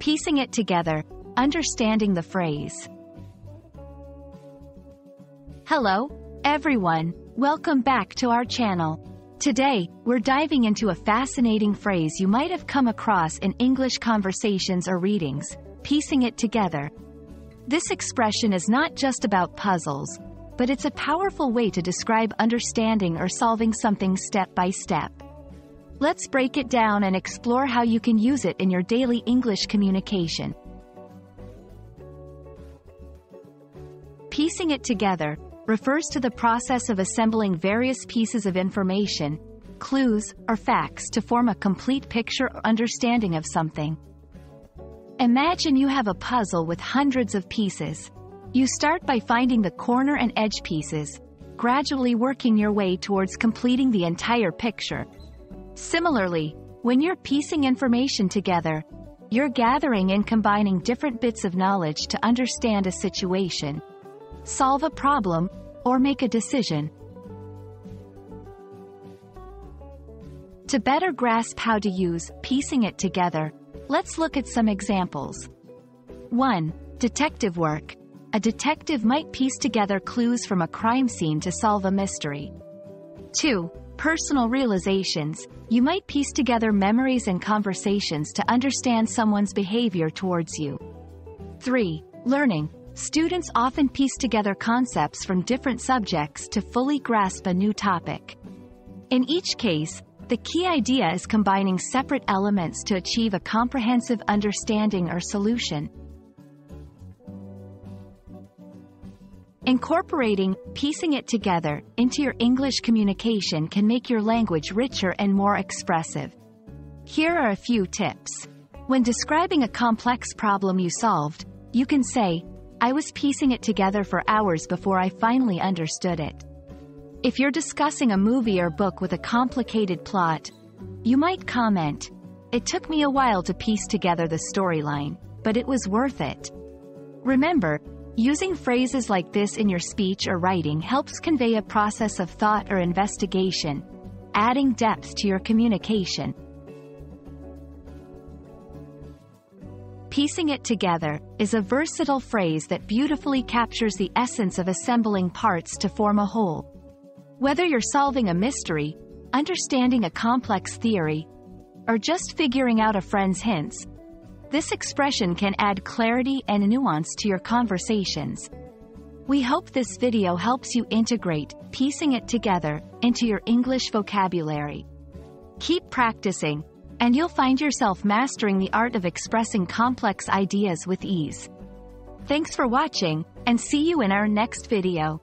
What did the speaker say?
Piecing it together, understanding the phrase. Hello, everyone. Welcome back to our channel. Today, we're diving into a fascinating phrase you might have come across in English conversations or readings, piecing it together. This expression is not just about puzzles, but it's a powerful way to describe understanding or solving something step by step. Let's break it down and explore how you can use it in your daily English communication. Piecing it together refers to the process of assembling various pieces of information, clues, or facts to form a complete picture or understanding of something. Imagine you have a puzzle with hundreds of pieces. You start by finding the corner and edge pieces, gradually working your way towards completing the entire picture. Similarly, when you're piecing information together, you're gathering and combining different bits of knowledge to understand a situation, solve a problem, or make a decision. To better grasp how to use piecing it together, let's look at some examples. 1. Detective work. A detective might piece together clues from a crime scene to solve a mystery. 2. Personal realizations. You might piece together memories and conversations to understand someone's behavior towards you. 3. Learning. Students often piece together concepts from different subjects to fully grasp a new topic. In each case, the key idea is combining separate elements to achieve a comprehensive understanding or solution. Incorporating piecing it together into your English communication can make your language richer and more expressive. Here are a few tips. When describing a complex problem you solved, you can say, "I was piecing it together for hours before I finally understood it." If you're discussing a movie or book with a complicated plot, you might comment, "It took me a while to piece together the storyline, but it was worth it." Remember, using phrases like this in your speech or writing helps convey a process of thought or investigation, adding depth to your communication. Piecing it together is a versatile phrase that beautifully captures the essence of assembling parts to form a whole. Whether you're solving a mystery, understanding a complex theory, or just figuring out a friend's hints, this expression can add clarity and nuance to your conversations. We hope this video helps you integrate piecing it together into your English vocabulary. Keep practicing, and you'll find yourself mastering the art of expressing complex ideas with ease. Thanks for watching, and see you in our next video.